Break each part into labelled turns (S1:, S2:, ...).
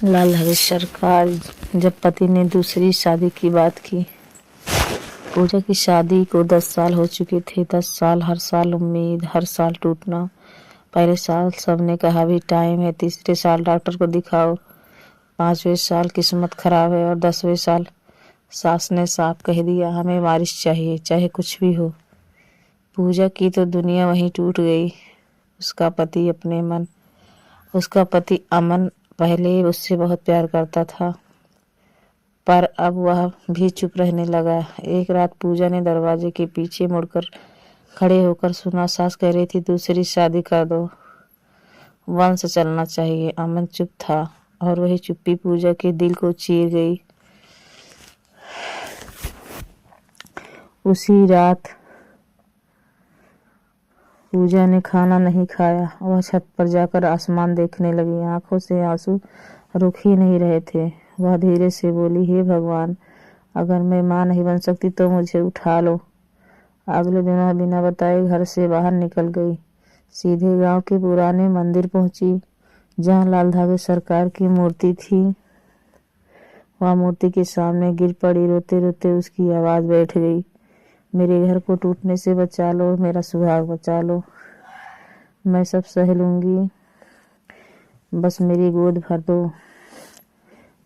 S1: लाल हरीश सरकार जब पति ने दूसरी शादी की बात की। पूजा की शादी को 10 साल हो चुके थे। 10 साल, हर साल उम्मीद, हर साल टूटना। पहले साल सबने कहा भी टाइम है, तीसरे साल डॉक्टर को दिखाओ, 5वें साल किस्मत खराब है और 10वें साल सास ने साफ कह दिया हमें वारिस चाहिए, चाहे कुछ भी हो। पूजा की तो दुनिया वहीं टूट गई। उसका पति अमन पहले उससे बहुत प्यार करता था, पर अब वह भी चुप रहने लगा। एक रात पूजा ने दरवाजे के पीछे मुड़कर खड़े होकर सुना, सास कह रही थी दूसरी शादी कर दो, वंश चलना चाहिए। अमन चुप था और वही चुप्पी पूजा के दिल को चीर गई। उसी रात पूजा ने खाना नहीं खाया। वह छत पर जाकर आसमान देखने लगी। आंखों से आंसू रुक ही नहीं रहे थे। वह धीरे से बोली, हे भगवान, अगर मैं माँ नहीं बन सकती तो मुझे उठा लो। अगले दिन वह बिना बताए घर से बाहर निकल गई। सीधे गांव के पुराने मंदिर पहुंची, जहां लाल धागे सरकार की मूर्ति थी। वह मूर्ति के सामने गिर पड़ी। रोते रोते उसकी आवाज बैठ गई, मेरे घर को टूटने से बचा लो, मेरा सुहाग बचा लो, मैं सब सह लूंगी, बस मेरी गोद भर दो।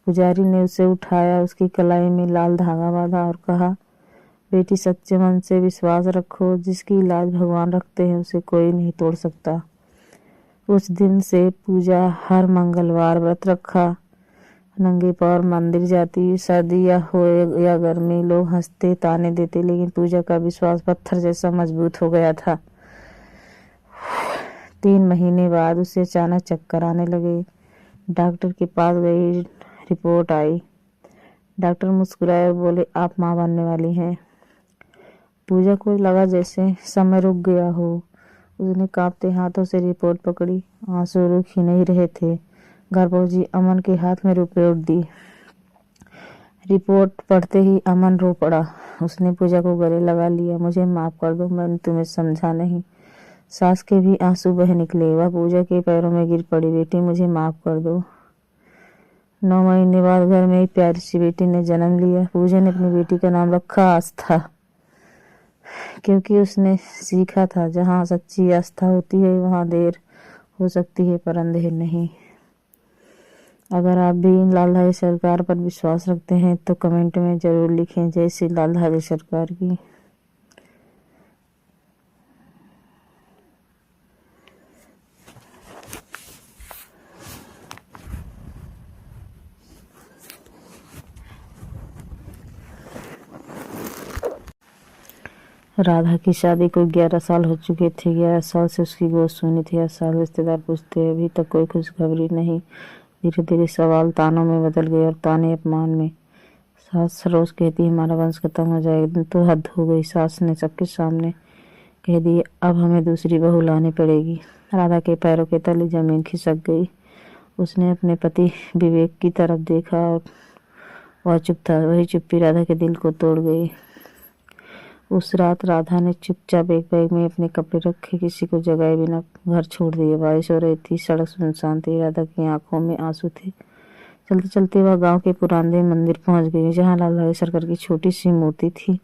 S1: पुजारी ने उसे उठाया, उसकी कलाई में लाल धागा बांधा और कहा, बेटी सच्चे मन से विश्वास रखो, जिसकी लाज भगवान रखते हैं उसे कोई नहीं तोड़ सकता। उस दिन से पूजा हर मंगलवार व्रत रखा, नंगे पैर मंदिर जाती। सर्दी या हो या गर्मी, लोग हंसते ताने देते, लेकिन पूजा का विश्वास पत्थर जैसा मजबूत हो गया था। 3 महीने बाद उसे अचानक चक्कर आने लगे। डॉक्टर के पास गई, रिपोर्ट आई। डॉक्टर मुस्कुराए और बोले, आप माँ बनने वाली हैं। पूजा को लगा जैसे समय रुक गया हो। उसने कांपते हाथों से रिपोर्ट पकड़ी। आंसू रुक ही नहीं रहे थे। घर पहुंची, अमन के हाथ में रिपोर्ट दी। रिपोर्ट पढ़ते ही अमन रो पड़ा। उसने पूजा को गले लगा लिया, मुझे माफ कर दो, मैंने तुम्हें समझा नहीं। सास के भी आंसू बह निकले। वह पूजा के पैरों में गिर पड़ी, बेटी मुझे माफ कर दो। 9 महीने बाद घर में एक प्यारी सी बेटी ने जन्म लिया। पूजा ने अपनी बेटी का नाम रखा आस्था, क्योंकि उसने सीखा था जहाँ सच्ची आस्था होती है वहाँ देर हो सकती है पर अंधेर नहीं। अगर आप भी लाल धागे सरकार पर विश्वास रखते हैं तो कमेंट में जरूर लिखें, जय श्री लाल धागे सरकार की। राधा की शादी को 11 साल हो चुके थे। 11 साल से उसकी गोद सुनी थी। हर साल रिश्तेदार पूछते, अभी तक कोई खुशखबरी नहीं। धीरे धीरे सवाल तानों में बदल गए और ताने अपमान में। सास रोज कहती, हमारा वंश खत्म हो जाएगा। दिन तो हद हो गई। सास ने सबके सामने कह दिए, अब हमें दूसरी बहू लानी पड़ेगी। राधा के पैरों के तले जमीन खिसक गई। उसने अपने पति विवेक की तरफ देखा और वह चुप था। वही चुप्पी राधा के दिल को तोड़ गई। उस रात राधा ने चुपचाप एक बैग में अपने कपड़े रखे, किसी को जगाए बिना घर छोड़ दिए। बारिश हो रही थी, सड़क सुनसान थी, राधा की आंखों में आंसू थे। चलते चलते वह गांव के पुराने मंदिर पहुंच गई, जहां लाल धागे सरकार की छोटी सी मूर्ति थी।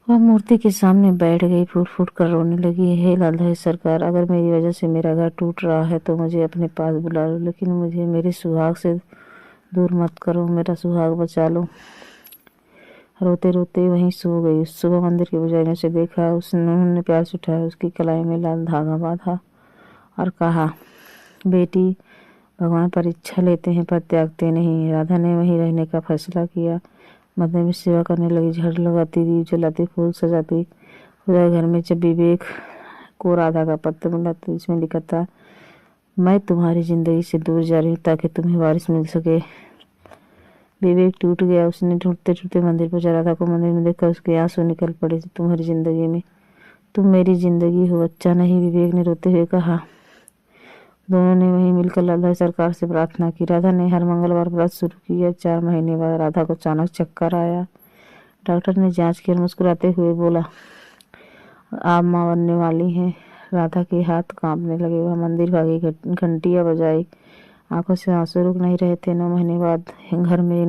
S1: वह मूर्ति के सामने बैठ गई, फूट फूट कर रोने लगी। हे लाल धागे सरकार, अगर मेरी वजह से मेरा घर टूट रहा है तो मुझे अपने पास बुला लो, लेकिन मुझे मेरे सुहाग से दूर मत करो, मेरा सुहाग बचा लो। रोते रोते वहीं सो गई। सुबह मंदिर के पुजारी ने उसे देखा। उन्होंने प्यार से उठाया, उसकी कलाई में लाल धागा बांधा और कहा, बेटी, भगवान परीक्षा लेते हैं पर त्यागते नहीं। राधा ने वहीं रहने का फैसला किया। मंदिर में सेवा करने लगी, झाड़ू लगाती, दीप जलाती, फूल सजाती। खुदा घर में जब विवेक को राधा का पत्र मिला तो इसमें लिखा था, मैं तुम्हारी जिंदगी से दूर जा रही हूँ ताकि तुम्हें वारिस मिल सके। विवेक टूट गया। उसने ढूंढते ढूंढते मंदिर पहुंचा। राधा को मंदिर में देखकर उसके आंसू निकल पड़े। तुम्हारी जिंदगी में तुम मेरी जिंदगी हो, बच्चा नहीं, विवेक ने रोते हुए कहा। दोनों ने वहीं मिलकर लाल धागे सरकार से प्रार्थना की। राधा ने हर मंगलवार व्रत शुरू किया। 4 महीने बाद राधा को अचानक चक्कर आया। डॉक्टर ने जांच की और मुस्कुराते हुए बोला, आप माँ बनने वाली हैं। राधा के हाथ कांपने लगे। वह मंदिर भागी, घंटियां बजाई, आंखों से आंसू रुक नहीं रहे थे। 9 महीने बाद घर में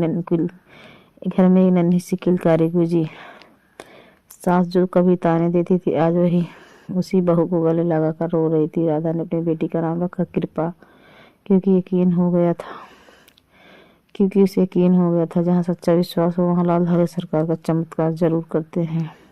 S1: एक नन्ही सी किलकारी गूंजी। सास जो कभी ताने देती थी, आज वही उसी बहू को गले लगाकर रो रही थी। राधा ने अपनी बेटी का नाम रखा कृपा, क्योंकि उसे यकीन हो गया था जहाँ सच्चा विश्वास हो वहाँ लाल धागे सरकार का चमत्कार जरूर करते हैं।